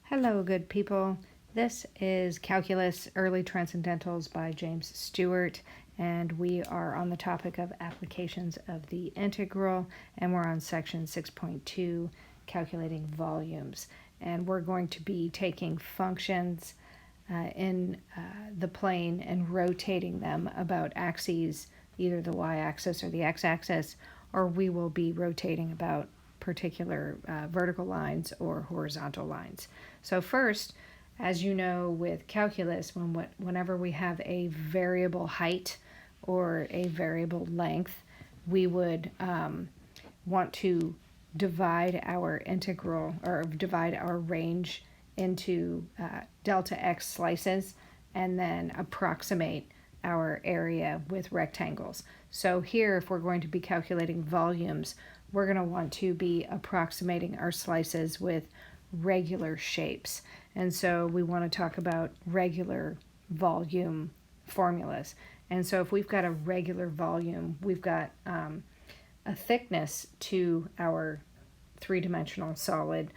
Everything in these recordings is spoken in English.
Hello, good people. This is Calculus Early Transcendentals by James Stewart, and we are on the topic of applications of the integral, and we're on section 6.2, calculating volumes. And we're going to be taking functions in the plane and rotating them about axes, either the y-axis or the x-axis, or we will be rotating about particular vertical lines or horizontal lines. So first, as you know with calculus, whenever we have a variable height or a variable length, we would want to divide our integral or divide our range into delta x slices and then approximate our area with rectangles. So here, if we're going to be calculating volumes, we're going to want to be approximating our slices with regular shapes. And so we want to talk about regular volume formulas. And so if we've got a regular volume, we've got a thickness to our three-dimensional solid,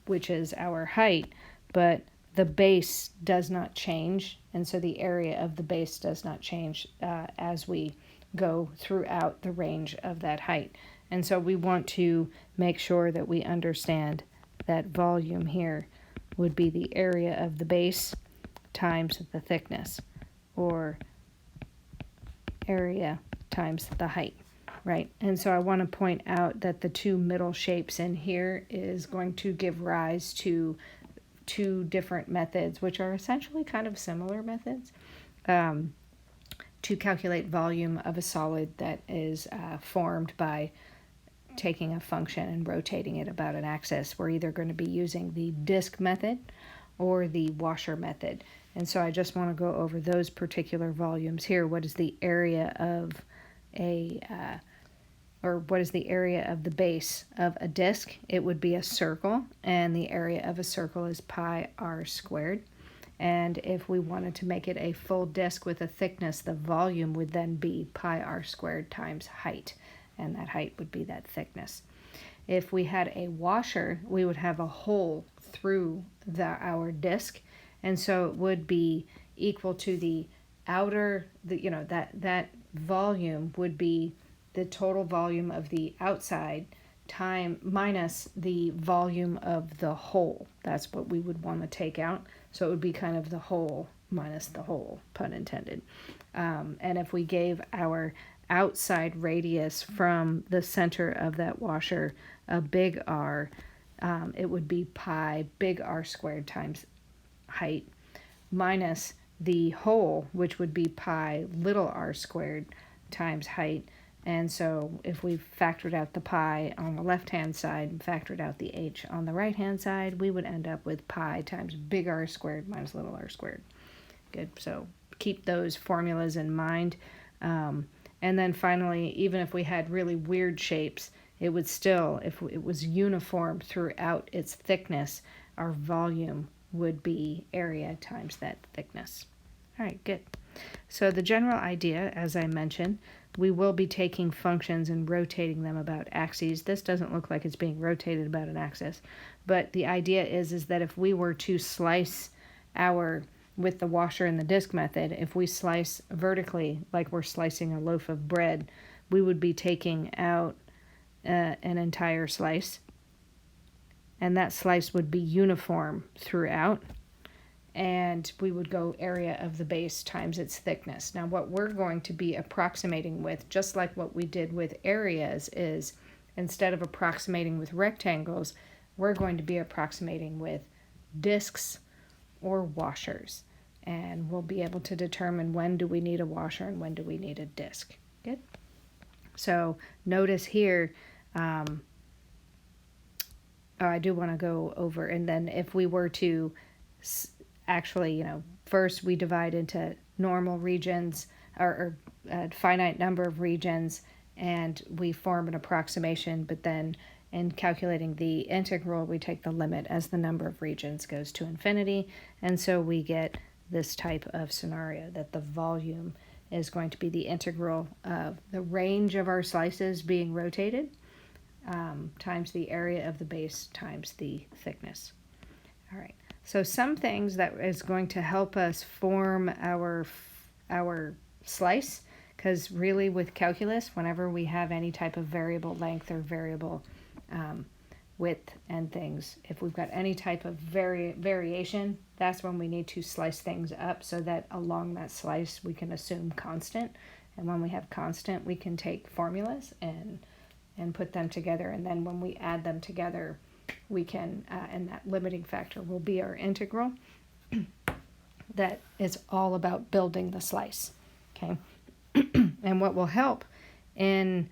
which is our height, but the base does not change, and so the area of the base does not change as we go throughout the range of that height. And so we want to make sure that we understand that volume here would be the area of the base times the thickness, or area times the height, right? And so I want to point out that the two middle shapes in here is going to give rise to two different methods, which are essentially kind of similar methods, to calculate volume of a solid that is formed by taking a function and rotating it about an axis. We're either going to be using the disk method or the washer method. And so I just want to go over those particular volumes here. What is the area of what is the area of the base of a disk? It would be a circle, and the area of a circle is pi r squared. And if we wanted to make it a full disk with a thickness, the volume would then be pi r squared times height, and that height would be that thickness. If we had a washer, we would have a hole through our disk, and so it would be equal to the outer, that volume would be the total volume of the outside time minus the volume of the hole. That's what we would want to take out. So it would be kind of the whole minus the whole, pun intended. And if we gave our outside radius from the center of that washer a big R, it would be pi big R squared times height minus the hole, which would be pi little r squared times height. And so if we factored out the pi on the left-hand side and factored out the h on the right-hand side, we would end up with pi times big R squared minus little r squared. Good, so keep those formulas in mind. And then finally, even if we had really weird shapes, it would still, if it was uniform throughout its thickness, our volume would be area times that thickness. All right, good. So the general idea, as I mentioned, we will be taking functions and rotating them about axes. This doesn't look like it's being rotated about an axis, but the idea is that if we were to slice with the washer and the disk method, if we slice vertically like we're slicing a loaf of bread, we would be taking out an entire slice, and that slice would be uniform throughout, and we would go area of the base times its thickness. Now what we're going to be approximating with, just like what we did with areas, is instead of approximating with rectangles, we're going to be approximating with disks or washers, and we'll be able to determine when do we need a washer and when do we need a disk. Good. So notice here, I do want to go over, and then if we were to actually, first we divide into normal regions or a finite number of regions, and we form an approximation, but then in calculating the integral, we take the limit as the number of regions goes to infinity, and so we get this type of scenario that the volume is going to be the integral of the range of our slices being rotated times the area of the base times the thickness. All right. So some things that is going to help us form our slice, because really with calculus, whenever we have any type of variable length or variable width and things, if we've got any type of variation, that's when we need to slice things up so that along that slice we can assume constant. And when we have constant, we can take formulas and put them together. And then when we add them together, we can, and that limiting factor will be our integral. That is all about building the slice, okay? And what will help in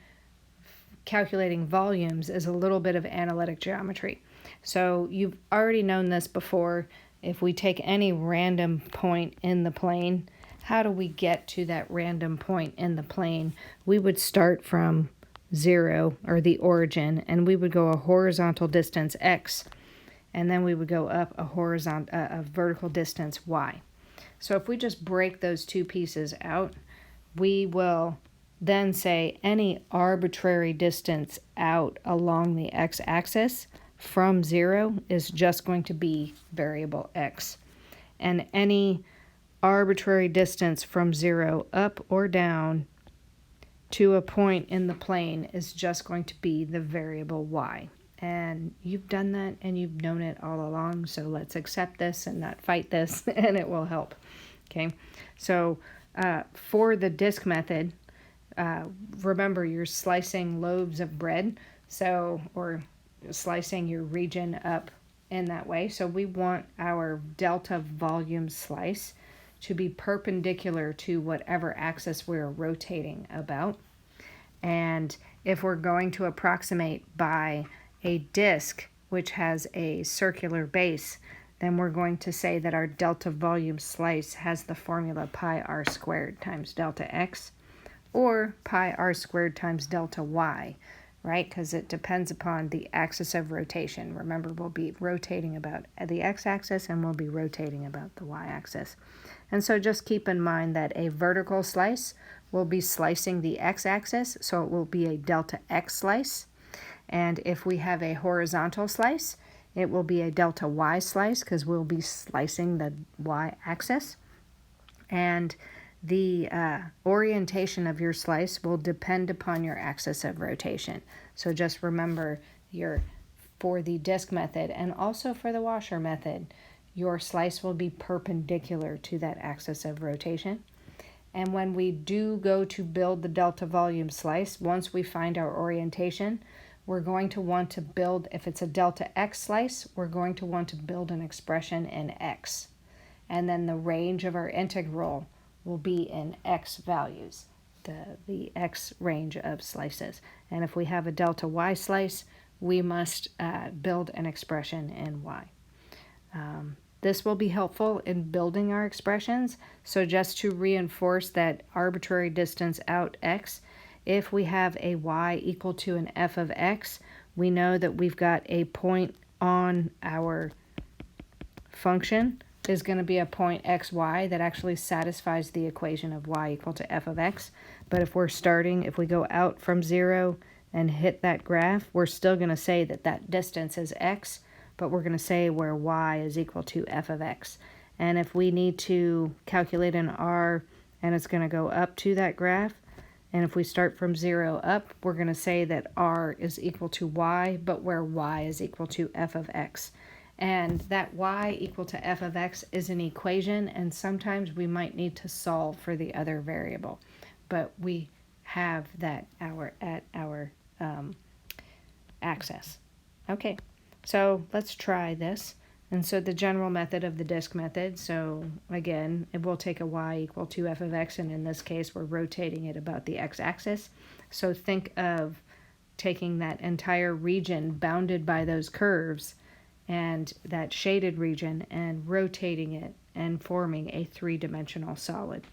calculating volumes is a little bit of analytic geometry. So you've already known this before. If we take any random point in the plane, how do we get to that random point in the plane? We would start from 0, or the origin, and we would go a horizontal distance x, and then we would go up a vertical distance y. So if we just break those two pieces out, we will then say any arbitrary distance out along the x-axis from 0 is just going to be variable x. And any arbitrary distance from 0 up or down to a point in the plane is just going to be the variable y. And you've done that and you've known it all along, so let's accept this and not fight this, and it will help. Okay, so for the disk method, remember you're slicing loaves of bread, or slicing your region up in that way. So we want our delta volume slice to be perpendicular to whatever axis we're rotating about. And if we're going to approximate by a disk which has a circular base, then we're going to say that our delta volume slice has the formula pi r squared times delta x, or pi r squared times delta y, right? Because it depends upon the axis of rotation. Remember, we'll be rotating about the x-axis and we'll be rotating about the y-axis. And so just keep in mind that a vertical slice will be slicing the x-axis, so it will be a delta x slice. And if we have a horizontal slice, it will be a delta y slice because we'll be slicing the y-axis. And the orientation of your slice will depend upon your axis of rotation. So just remember, for the disk method and also for the washer method, your slice will be perpendicular to that axis of rotation. And when we do go to build the delta volume slice, once we find our orientation, we're going to want to build, if it's a delta x slice, we're going to want to build an expression in x. And then the range of our integral will be in x values, the x range of slices. And if we have a delta y slice, we must build an expression in y. This will be helpful in building our expressions. So just to reinforce that arbitrary distance out x, if we have a y equal to an f of x, we know that we've got a point on our function is going to be a point xy that actually satisfies the equation of y equal to f of x. But if we go out from 0 and hit that graph, we're still going to say that that distance is x, but we're going to say where y is equal to f of x. And if we need to calculate an r and it's going to go up to that graph, and if we start from 0 up, we're going to say that r is equal to y, but where y is equal to f of x. And that y equal to f of x is an equation, and sometimes we might need to solve for the other variable. But we have that at our axis. Okay, so let's try this. And so the general method of the disk method, so again, it will take a y equal to f of x, and in this case, we're rotating it about the x-axis. So think of taking that entire region bounded by those curves and that shaded region and rotating it and forming a three-dimensional solid.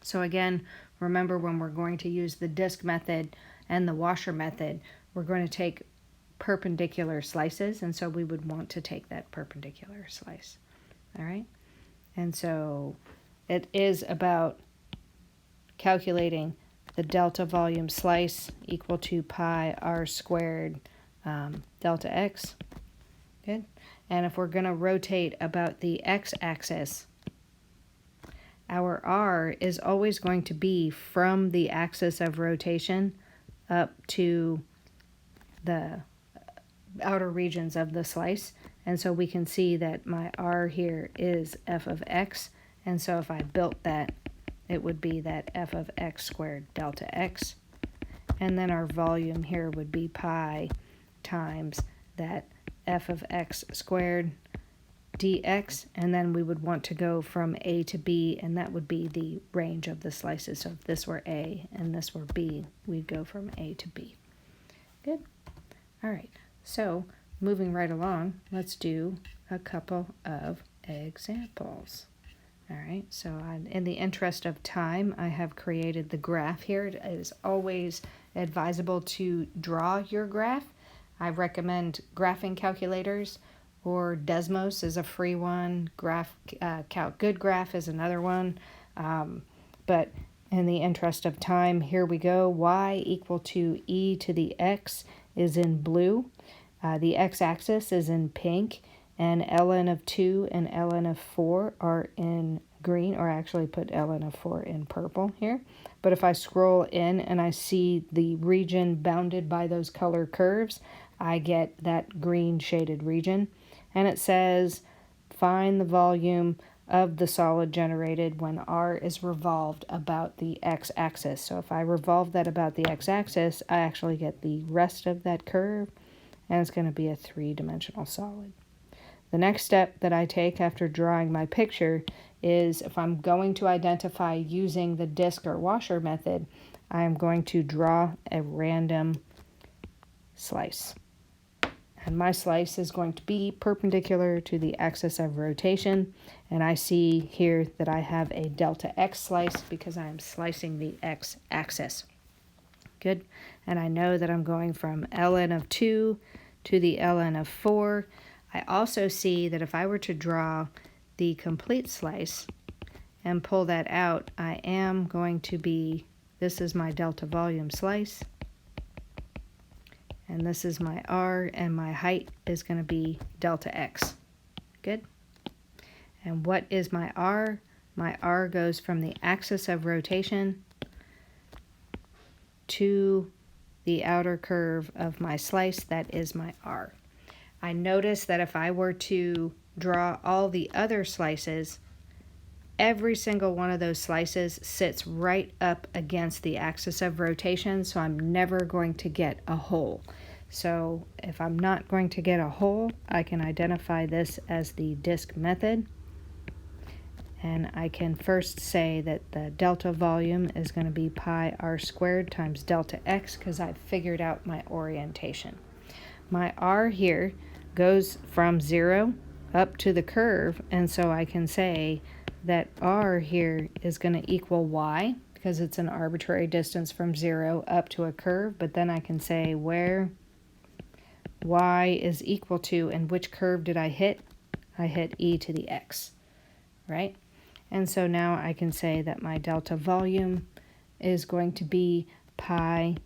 So again, remember when we're going to use the disk method and the washer method, we're going to take perpendicular slices, and so we would want to take that perpendicular slice. All right? And so it is about calculating the delta volume slice equal to pi r squared delta x. Good. And if we're going to rotate about the x-axis, our r is always going to be from the axis of rotation up to the outer regions of the slice. And so we can see that my r here is f of x. And so if I built that, it would be that f of x squared delta x. And then our volume here would be pi times that f of x squared dx. And then we would want to go from a to b, and that would be the range of the slices. So if this were a and this were b, we'd go from a to b. Good. All right. So moving right along, let's do a couple of examples. All right, so in the interest of time, I have created the graph here. It is always advisable to draw your graph. I recommend graphing calculators, or Desmos is a free one. Good Graph is another one. But in the interest of time, here we go. Y equal to e to the x is in blue. The x-axis is in pink, and ln of 2 and ln of 4 are in green, or actually put ln of 4 in purple here. But if I scroll in and I see the region bounded by those color curves, I get that green shaded region. And it says, find the volume of the solid generated when r is revolved about the x-axis. So if I revolve that about the x-axis, I actually get the rest of that curve, and it's going to be a three-dimensional solid. The next step that I take after drawing my picture is, if I'm going to identify using the disc or washer method, I'm going to draw a random slice. And my slice is going to be perpendicular to the axis of rotation. And I see here that I have a delta x slice because I'm slicing the x-axis. Good. And I know that I'm going from ln of 2 to the ln of 4. I also see that if I were to draw the complete slice and pull that out, I am going to be, this is my delta volume slice, and this is my r, and my height is going to be delta x. Good. And what is my r? My r goes from the axis of rotation to the outer curve of my slice. That is my r. I notice that if I were to draw all the other slices, every single one of those slices sits right up against the axis of rotation, so I'm never going to get a hole. So if I'm not going to get a hole, I can identify this as the disc method. And I can first say that the delta volume is going to be pi r squared times delta x, because I've figured out my orientation. My r here goes from 0 up to the curve, and so I can say that r here is going to equal y, because it's an arbitrary distance from 0 up to a curve. But then I can say where y is equal to, and which curve did I hit? I hit e to the x, right? And so now I can say that my delta volume is going to be pi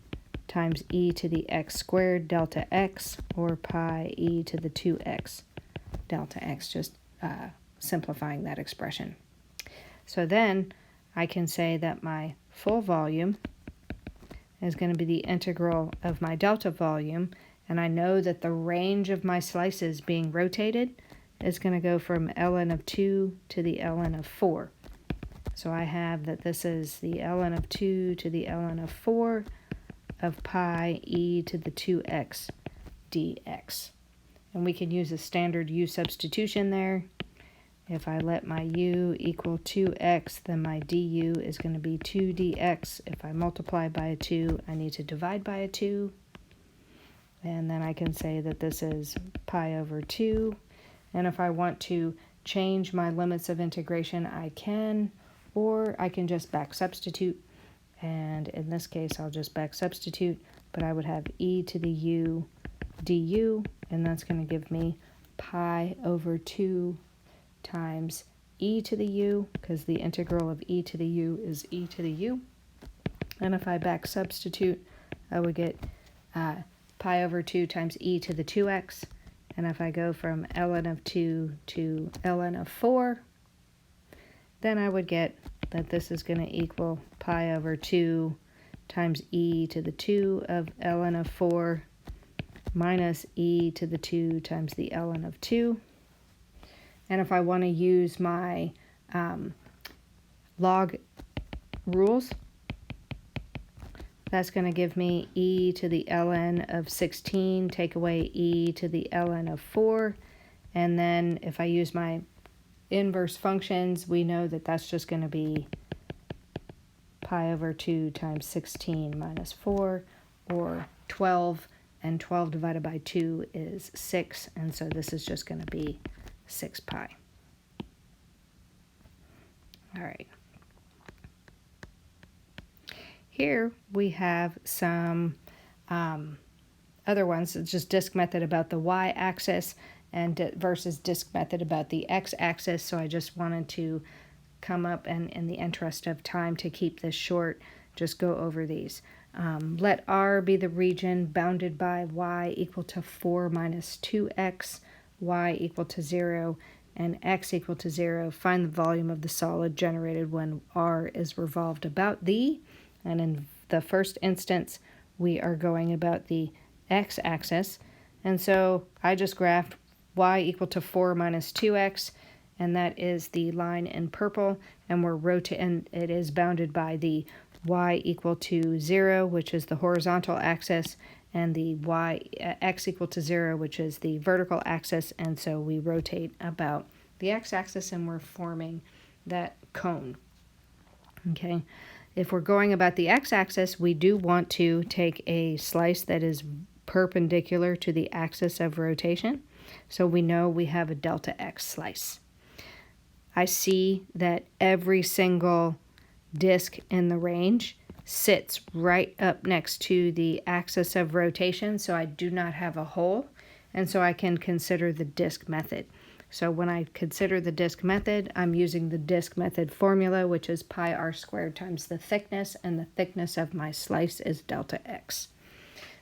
times e to the x squared delta x, or pi e to the 2x delta x, just simplifying that expression. So then I can say that my full volume is going to be the integral of my delta volume, and I know that the range of my slices being rotated is going to go from ln of 2 to the ln of 4. So I have that this is the ln of 2 to the ln of 4 of pi e to the 2x dx. And we can use a standard u substitution there. If I let my u equal 2x, then my du is going to be 2 dx. If I multiply by a 2, I need to divide by a 2. And then I can say that this is pi over 2. And if I want to change my limits of integration, I can, or I can just back substitute. And in this case, I'll just back substitute, but I would have e to the u du, and that's going to give me pi over 2 times e to the u, because the integral of e to the u is e to the u. And if I back substitute, I would get pi over 2 times e to the 2x, And if I go from ln of 2 to ln of 4, then I would get that this is going to equal pi over 2 times e to the 2 of ln of 4 minus e to the 2 times the ln of 2. And if I want to use my log rules, that's going to give me e to the ln of 16, take away e to the ln of 4. And then if I use my inverse functions, we know that that's just going to be pi over 2 times 16 minus 4, or 12. And 12 divided by 2 is 6. And so this is just going to be 6 pi. All right. Here we have some other ones. It's just disk method about the y-axis and versus disk method about the x-axis. So I just wanted to come up and, in the interest of time to keep this short, just go over these. Let R be the region bounded by y equal to 4 minus 2x, y equal to 0, and x equal to 0. Find the volume of the solid generated when R is revolved about thee. And in the first instance, we are going about the x-axis. And so I just graphed y equal to 4 minus 2x, and that is the line in purple. And we're rotating, it is bounded by the y equal to 0, which is the horizontal axis, and the x equal to 0, which is the vertical axis. And so we rotate about the x-axis, and we're forming that cone. Okay. If we're going about the x-axis, we do want to take a slice that is perpendicular to the axis of rotation. So we know we have a delta x slice. I see that every single disk in the range sits right up next to the axis of rotation, so I do not have a hole, and so I can consider the disk method. So when I consider the disk method, I'm using the disk method formula, which is pi r squared times the thickness, and the thickness of my slice is delta x.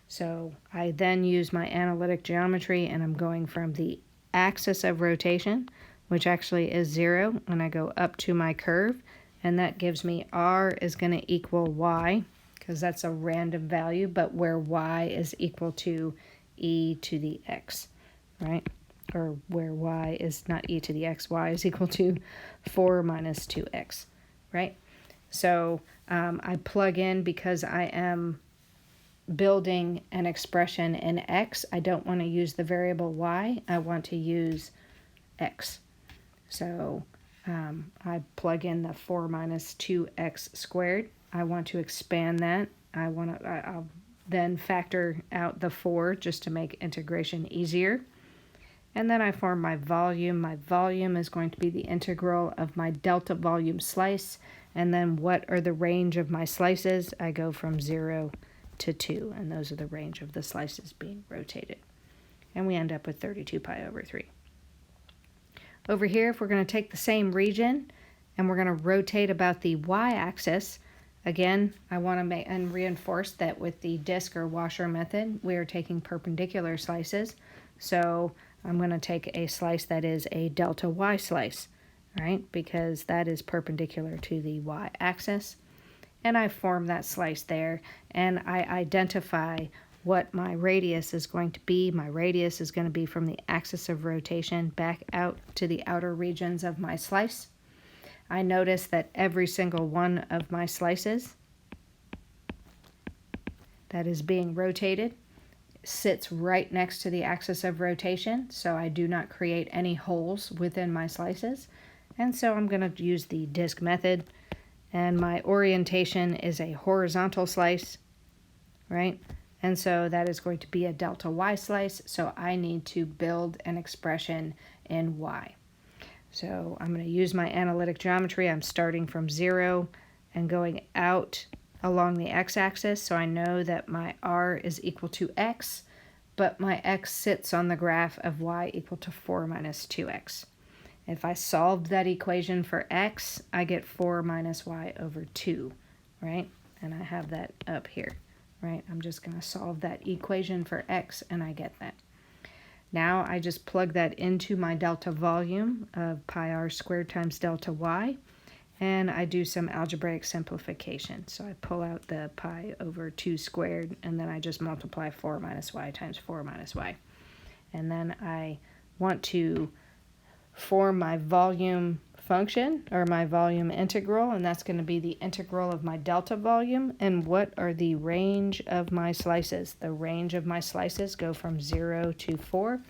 So I then use my analytic geometry, and I'm going from the axis of rotation, which actually is 0, and I go up to my curve, and that gives me r is going to equal y, because that's a random value, but where y is equal to e to the x, right? Or where y is not e to the x, y is equal to 4 minus 2x, right? So I plug in, because I am building an expression in x. I don't want to use the variable y. I want to use x. So I plug in the 4 minus 2x squared. I want to expand that. I'll then factor out the 4 just to make integration easier. And then I form my volume. My volume is going to be the integral of my delta volume slice. And then what are the range of my slices? I go from 0 to 2, and those are the range of the slices being rotated. And we end up with 32 pi over 3. Over here, if we're going to take the same region and we're going to rotate about the y-axis, again, I want to make and reinforce that with the disk or washer method, we are taking perpendicular slices. So I'm going to take a slice that is a delta y slice, right? Because that is perpendicular to the y-axis. And I form that slice there, and I identify what my radius is going to be. My radius is going to be from the axis of rotation back out to the outer regions of my slice. I notice that every single one of my slices that is being rotated sits right next to the axis of rotation, so I do not create any holes within my slices. And so I'm going to use the disk method, and my orientation is a horizontal slice, right? And so that is going to be a delta y slice, so I need to build an expression in y. So I'm going to use my analytic geometry. I'm starting from 0 and going out along the x-axis, so I know that my r is equal to x, but my x sits on the graph of y equal to 4 minus 2x. If I solved that equation for x, I get 4 minus y over 2, right? And I have that up here, right? I'm just going to solve that equation for x, and I get that. Now I just plug that into my delta volume of pi r squared times delta y, and I do some algebraic simplification. So I pull out the pi over 2 squared, and then I just multiply 4 minus y times 4 minus y. And then I want to form my volume function, or my volume integral, and that's going to be the integral of my delta volume. And what are the range of my slices? The range of my slices go from 0 to 4.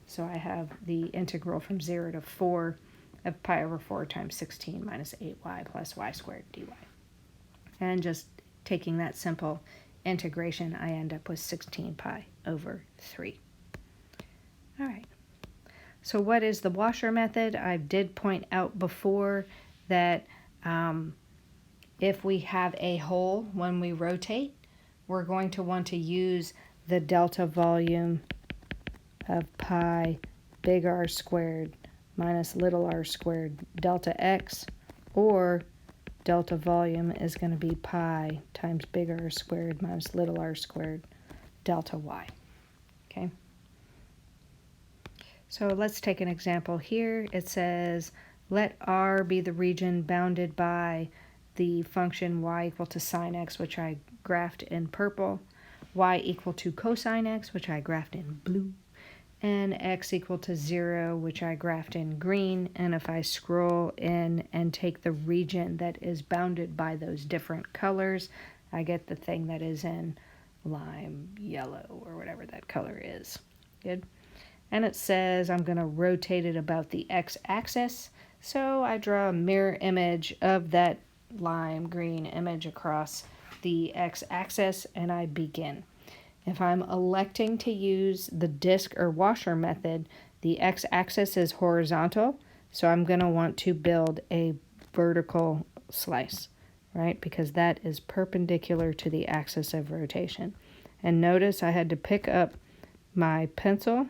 So I have the integral from 0 to 4 of pi over 4 times 16 minus 8y plus y squared dy. And just taking that simple integration, I end up with 16 pi over 3. All right. So what is the washer method? I did point out before that if we have a hole when we rotate, we're going to want to use the delta volume of pi big R squared minus little r squared delta x, or delta volume is going to be pi times big R squared minus little r squared delta y. Okay. So let's take an example here. It says, let R be the region bounded by the function y equal to sine x, which I graphed in purple, y equal to cosine x, which I graphed in blue, and x equal to 0, which I graphed in green. And if I scroll in and take the region that is bounded by those different colors, I get the thing that is in lime yellow, or whatever that color is. Good. And it says I'm going to rotate it about the x-axis, so I draw a mirror image of that lime green image across the x-axis, and I begin. If I'm electing to use the disc or washer method, the x-axis is horizontal, so I'm going to want to build a vertical slice, right? Because that is perpendicular to the axis of rotation. And notice I had to pick up my pencil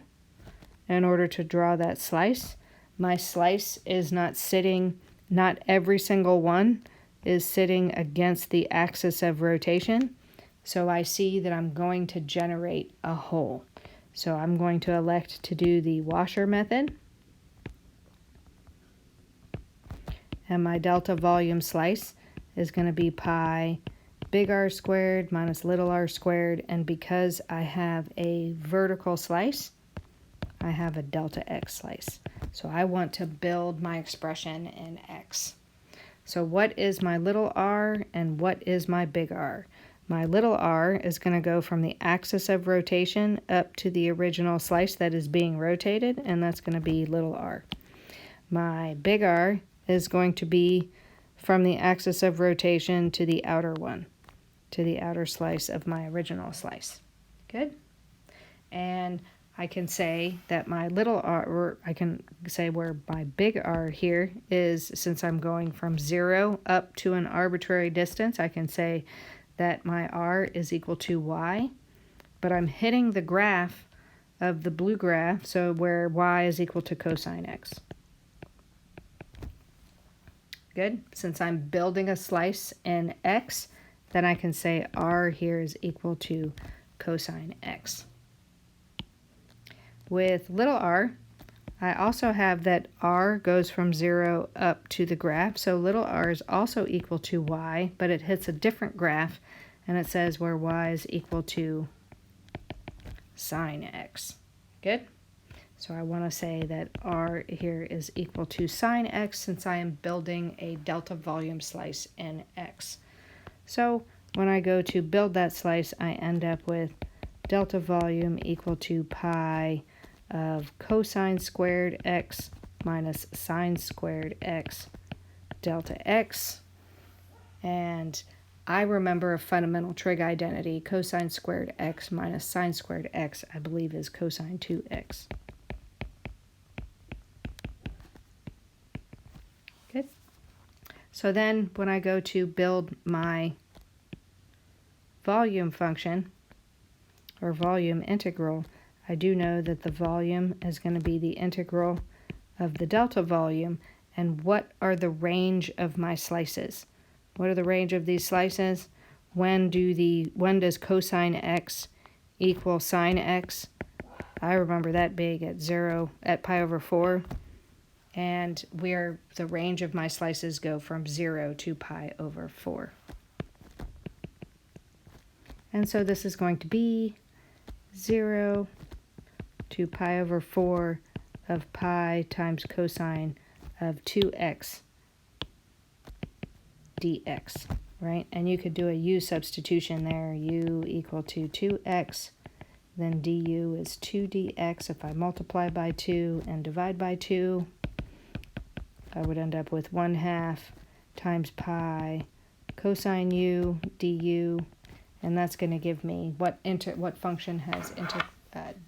in order to draw that slice. My slice is not sitting, not every single one is sitting against the axis of rotation. So I see that I'm going to generate a hole. So I'm going to elect to do the washer method. And my delta volume slice is going to be pi big R squared minus little r squared. And because I have a vertical slice, I have a delta x slice. So I want to build my expression in x. So what is my little r and what is my big R? My little r is going to go from the axis of rotation up to the original slice that is being rotated, and that's going to be little r. My big R is going to be from the axis of rotation to the outer one, to the outer slice of my original slice. Good? And I can say that my little r, or I can say where my big R here is, since I'm going from 0 up to an arbitrary distance, I can say that my R is equal to y, but I'm hitting the graph of the blue graph, so where y is equal to cosine x. Good? Since I'm building a slice in x, then I can say R here is equal to cosine x. With little r, I also have that r goes from 0 up to the graph, so little r is also equal to y, but it hits a different graph, and it says where y is equal to sine x. Good? So I want to say that r here is equal to sine x, since I am building a delta volume slice in x. So when I go to build that slice, I end up with delta volume equal to pi of cosine squared x minus sine squared x delta x. And I remember a fundamental trig identity. Cosine squared x minus sine squared x, I believe, is cosine 2x. Good. So then when I go to build my volume function, or volume integral, I do know that the volume is going to be the integral of the delta volume. And what are the range of my slices? What are the range of these slices? When does cosine x equal sine x? I remember that big at 0, at pi over 4. And the range of my slices go from 0 to pi over 4. And so this is going to be 0 to pi over 4 of pi times cosine of 2x dx, right? And you could do a u substitution there. U equal to 2x, then du is 2dx. If I multiply by 2 and divide by 2, I would end up with 1/2 times pi cosine u du, and that's going to give me what function has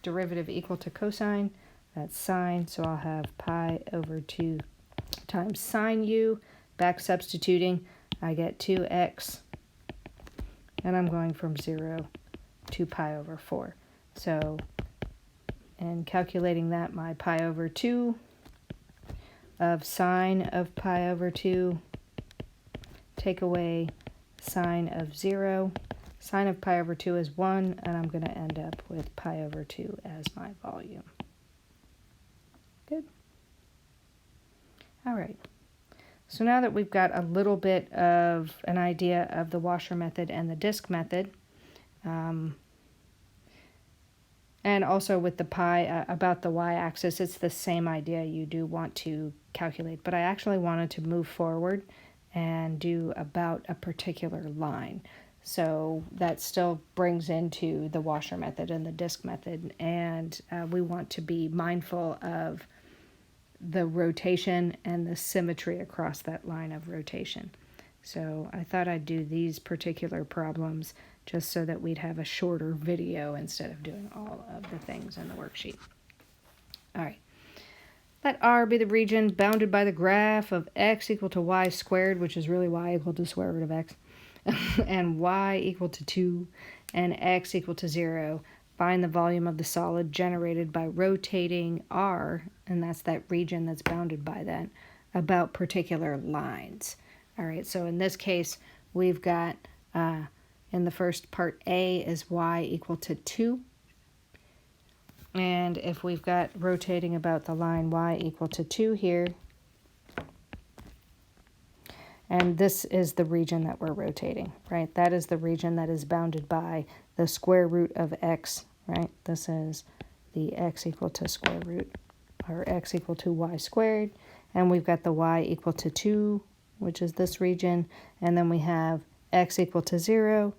derivative equal to cosine. That's sine, so I'll have pi over 2 times sine u. Back substituting, I get 2x, and I'm going from 0 to pi over 4. So, and calculating that, my pi over 2 of sine of pi over 2, take away sine of 0. Sine of pi over 2 is 1, and I'm going to end up with pi over 2 as my volume. Good. All right. So now that we've got a little bit of an idea of the washer method and the disk method, and also with the pi about the y-axis, it's the same idea. You do want to calculate, but I actually wanted to move forward and do about a particular line. So that still brings into the washer method and the disk method, and we want to be mindful of the rotation and the symmetry across that line of rotation. So I thought I'd do these particular problems just so that we'd have a shorter video instead of doing all of the things in the worksheet. All right. Let R be the region bounded by the graph of x equal to y squared, which is really y equal to square root of x, and y equal to 2, and x equal to 0. Find the volume of the solid generated by rotating R, and that's that region that's bounded by that, about particular lines. All right, so in this case, we've got, in the first part, A is y equal to 2. And if we've got rotating about the line y equal to 2 here, and this is the region that we're rotating, right? That is the region that is bounded by the square root of x, right? This is the x equal to square root, or x equal to y squared. And we've got the y equal to 2, which is this region. And then we have x equal to 0.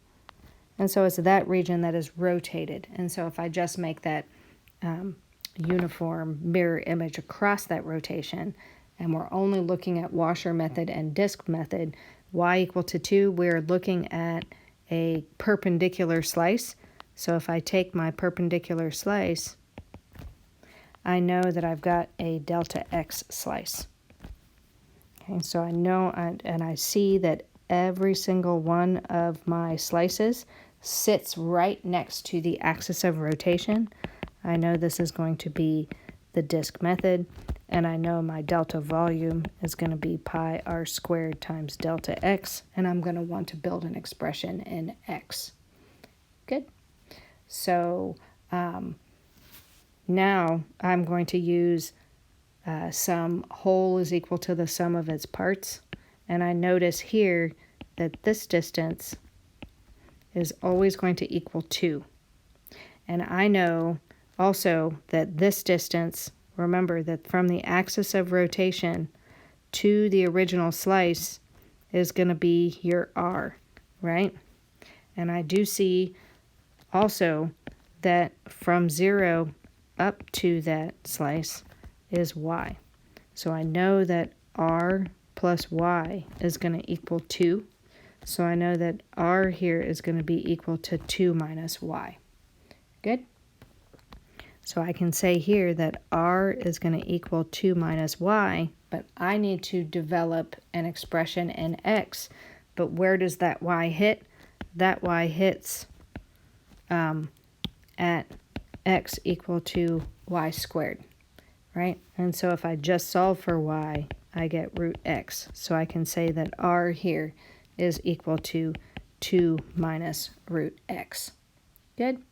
And so it's that region that is rotated. And so if I just make that uniform mirror image across that rotation, and we're only looking at washer method and disk method, y equal to 2, we're looking at a perpendicular slice. So if I take my perpendicular slice, I know that I've got a delta x slice. Okay, so I know, and I see that every single one of my slices sits right next to the axis of rotation. I know this is going to be the disk method, and I know my delta volume is going to be pi r squared times delta x, and I'm going to want to build an expression in x. Good. So now I'm going to use sum whole is equal to the sum of its parts, and I notice here that this distance is always going to equal 2. And I know also that this distance, remember that from the axis of rotation to the original slice is going to be your r, right? And I do see also that from 0 up to that slice is y. So I know that r plus y is going to equal 2. So I know that r here is going to be equal to 2 minus y. Good? So I can say here that r is going to equal 2 minus y, but I need to develop an expression in x. But where does that y hit? That y hits at x equal to y squared, right? And so if I just solve for y, I get root x. So I can say that r here is equal to 2 minus root x. Good?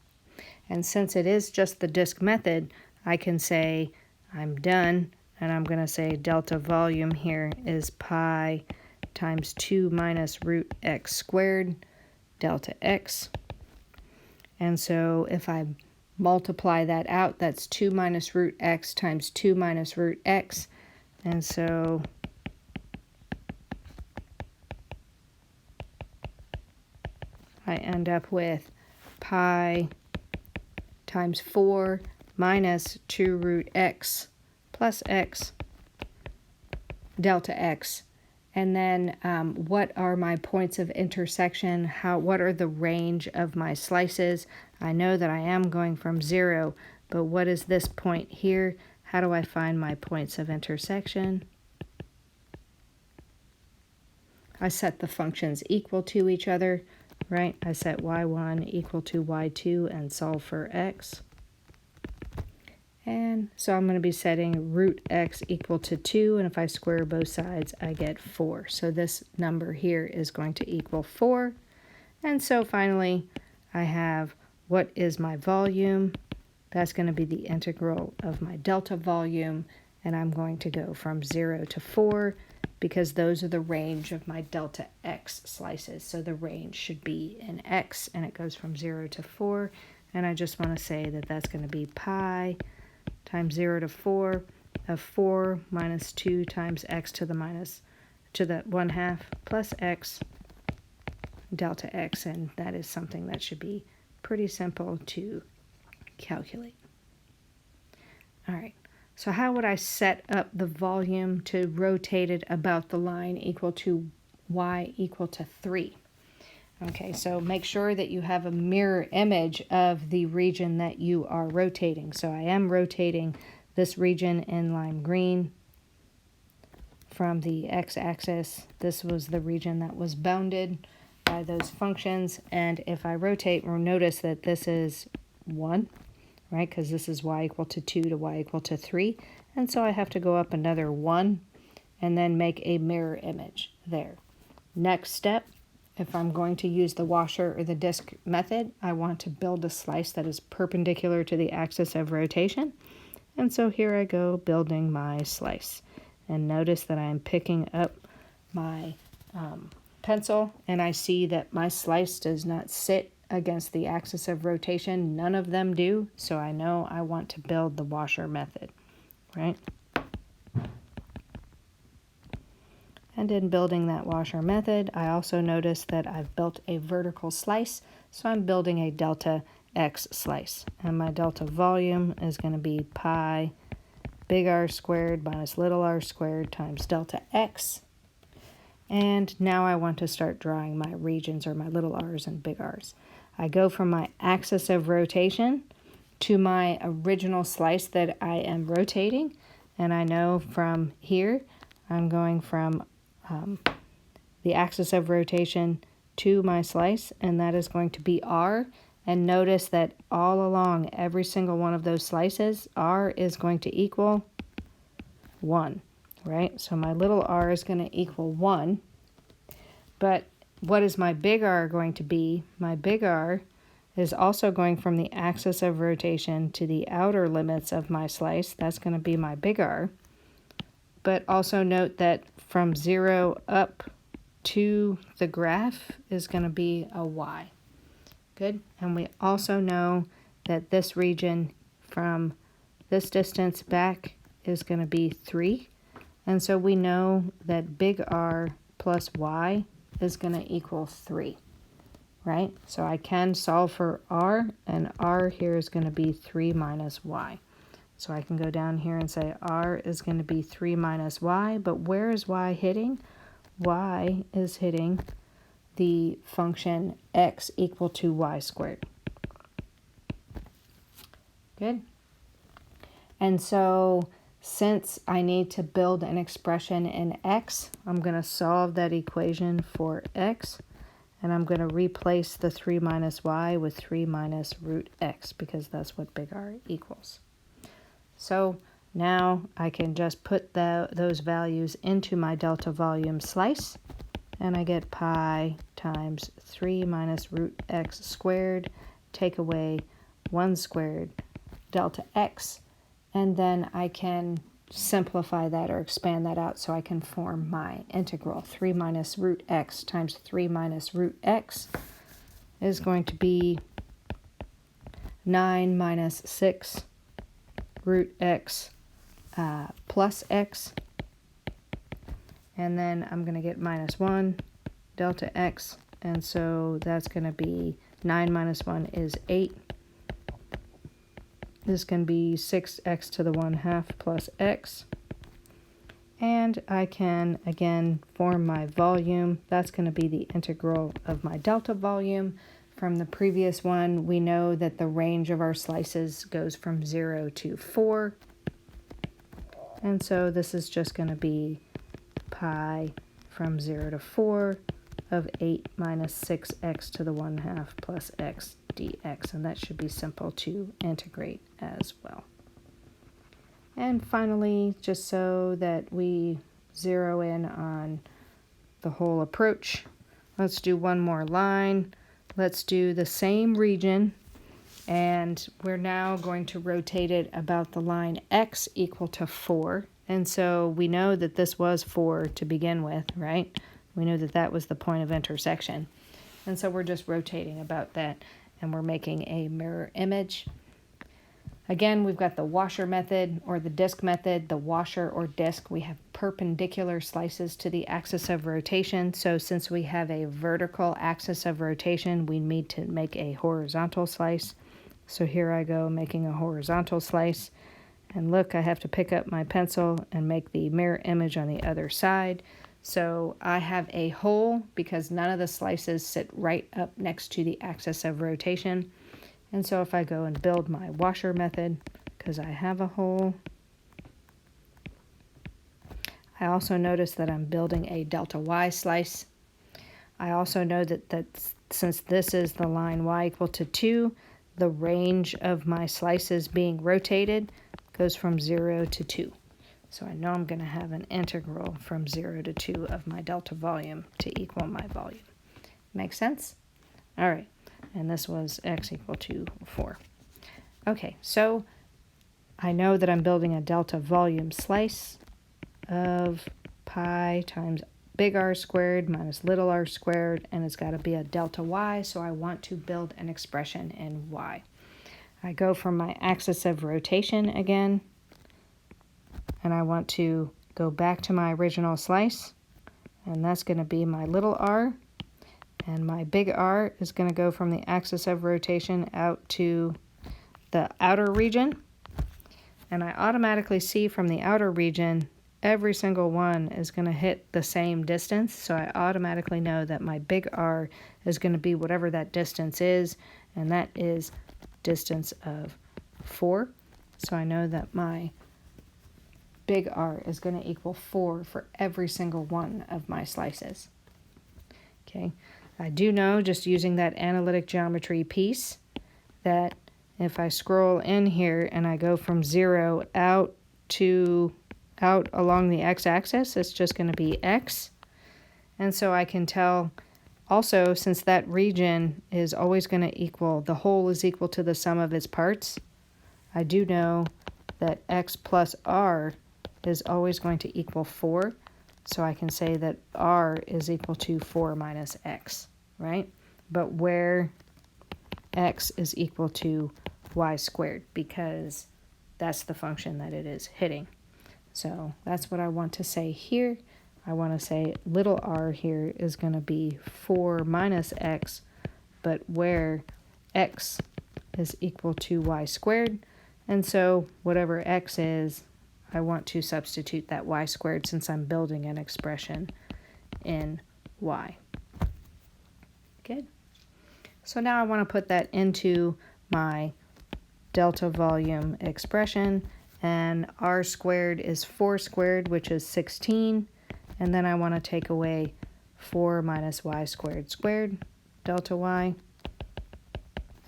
And since it is just the disk method, I can say I'm done, and I'm going to say delta volume here is pi times 2 minus root x squared delta x. And so if I multiply that out, that's 2 minus root x times 2 minus root x. And so I end up with pi times 4 minus 2 root x plus x delta x. And then what are my points of intersection? What are the range of my slices? I know that I am going from 0, but what is this point here? How do I find my points of intersection? I set the functions equal to each other, right? I set y1 equal to y2 and solve for x. And so I'm going to be setting root x equal to 2, and if I square both sides, I get 4. So this number here is going to equal 4. And so finally, I have what is my volume? That's going to be the integral of my delta volume, and I'm going to go from 0 to 4 because those are the range of my delta x slices. So the range should be in x, and it goes from 0 to 4. And I just want to say that that's going to be pi times 0 to 4 of 4 minus 2 times x to the 1/2 plus x delta x, and that is something that should be pretty simple to calculate. All right, so how would I set up the volume to rotate it about the line equal to y equal to 3? Okay, so make sure that you have a mirror image of the region that you are rotating. So I am rotating this region in lime green from the x-axis. This was the region that was bounded by those functions. And if I rotate, we'll notice that this is 1, right? Because this is y equal to 2 to y equal to 3. And so I have to go up another 1 and then make a mirror image there. Next step, if I'm going to use the washer or the disk method, I want to build a slice that is perpendicular to the axis of rotation. And so here I go building my slice. And notice that I am picking up my pencil, and I see that my slice does not sit against the axis of rotation. None of them do, so I know I want to build the washer method, right? And in building that washer method, I also notice that I've built a vertical slice, so I'm building a delta x slice. And my delta volume is going to be pi big R squared minus little r squared times delta x. And now I want to start drawing my regions, or my little r's and big R's. I go from my axis of rotation to my original slice that I am rotating, and I know from here I'm going from the axis of rotation to my slice, and that is going to be R. And notice that all along every single one of those slices, R is going to equal 1, right? So my little r is going to equal 1. But what is my big R going to be? My big R is also going from the axis of rotation to the outer limits of my slice. That's going to be my big R. But also note that from 0 up to the graph is going to be a y. Good. And we also know that this region from this distance back is going to be 3. And so we know that big R plus y is going to equal 3, right? So I can solve for r, and r here is going to be 3 minus y. So I can go down here and say r is going to be 3 minus y, but where is y hitting? Y is hitting the function x equal to y squared. Good. And so since I need to build an expression in x, I'm going to solve that equation for x, and I'm going to replace the 3 minus y with 3 minus root x, because that's what big R equals. So now I can just put those values into my delta volume slice, and I get pi times 3 minus root x squared, take away 1 squared delta x, and then I can simplify that or expand that out so I can form my integral. 3 minus root x times 3 minus root x is going to be 9 minus 6 root x plus x, and then I'm going to get minus 1 delta x, and so that's going to be 9 minus 1 is 8. This can be 6x to the 1/2 plus x. And I can, again, form my volume. That's going to be the integral of my delta volume. From the previous one, we know that the range of our slices goes from 0 to 4. And so this is just going to be pi from 0 to 4 of 8 minus 6x to the 1/2 plus x dx. And that should be simple to integrate as well. And finally, just so that we zero in on the whole approach, let's do one more line. Let's do the same region, and we're now going to rotate it about the line x equal to 4. And so we know that this was 4 to begin with, right? We know that that was the point of intersection. And so we're just rotating about that, and we're making a mirror image. Again, we've got the washer method or the disk method. The washer or disk, we have perpendicular slices to the axis of rotation. So since we have a vertical axis of rotation, we need to make a horizontal slice. So here I go making a horizontal slice. And look, I have to pick up my pencil and make the mirror image on the other side. So I have a hole because none of the slices sit right up next to the axis of rotation. And so if I go and build my washer method, because I have a hole, I also notice that I'm building a delta y slice. I also know that since this is the line y equal to 2, the range of my slices being rotated goes from 0 to 2. So I know I'm going to have an integral from 0 to 2 of my delta volume to equal my volume. Make sense? All right. And this was x equal to 4. Okay, so I know that I'm building a delta volume slice of pi times big R squared minus little r squared, and it's got to be a delta y, so I want to build an expression in y. I go from my axis of rotation again, and I want to go back to my original slice, and that's going to be my little r. And my big R is going to go from the axis of rotation out to the outer region. And I automatically see from the outer region, every single one is going to hit the same distance. So I automatically know that my big R is going to be whatever that distance is. And that is distance of 4. So I know that my big R is going to equal 4 for every single one of my slices. Okay. I do know, just using that analytic geometry piece, that if I scroll in here and I go from 0 out along the x-axis, it's just going to be x. And so I can tell also, since that region is always going to equal, the whole is equal to the sum of its parts, I do know that x plus r is always going to equal 4. So I can say that r is equal to 4 minus x, right? But where x is equal to y squared, because that's the function that it is hitting. So that's what I want to say here. I want to say little r here is going to be 4 minus x, but where x is equal to y squared. And so whatever x is, I want to substitute that y squared since I'm building an expression in y. Good. So now I want to put that into my delta volume expression, and r squared is 4 squared, which is 16, and then I want to take away 4 minus y squared squared, delta y,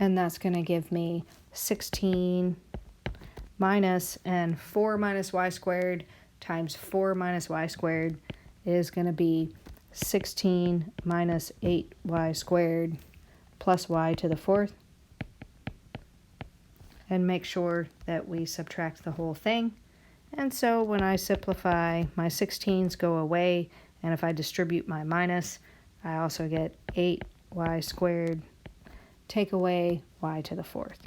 and that's going to give me 16 minus, and 4 minus y squared times 4 minus y squared is going to be 16 minus 8y squared plus y to the 4th. and make sure that we subtract the whole thing. And so when I simplify, my 16s go away, and if I distribute my minus, I also get 8y squared, take away y to the fourth,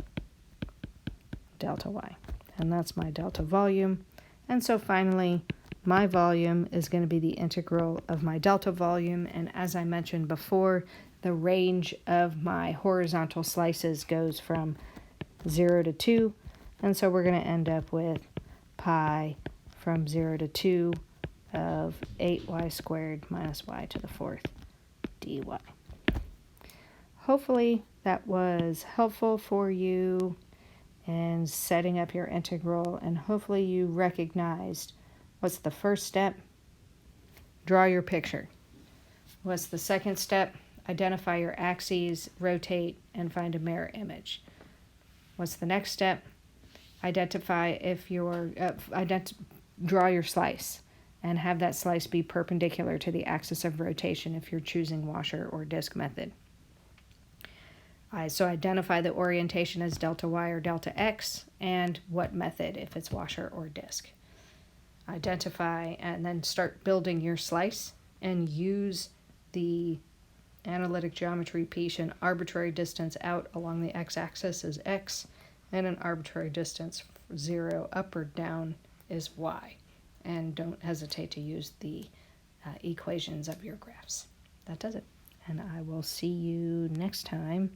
delta y. And that's my delta volume. And so finally, my volume is going to be the integral of my delta volume. And as I mentioned before, the range of my horizontal slices goes from 0 to 2. And so we're going to end up with pi from 0 to 2 of 8y squared minus y to the fourth dy. Hopefully that was helpful for you in setting up your integral, and hopefully you recognized what's the first step? Draw your picture. What's the second step? Identify your axes, rotate, and find a mirror image. What's the next step? Identify if you're draw your slice and have that slice be perpendicular to the axis of rotation if you're choosing washer or disc method. So identify the orientation as delta y or delta x, and what method if it's washer or disc. Identify and then start building your slice, and use the analytic geometry piece. An arbitrary distance out along the x-axis is x, and an arbitrary distance 0 up or down is y. And don't hesitate to use the equations of your graphs. That does it. And I will see you next time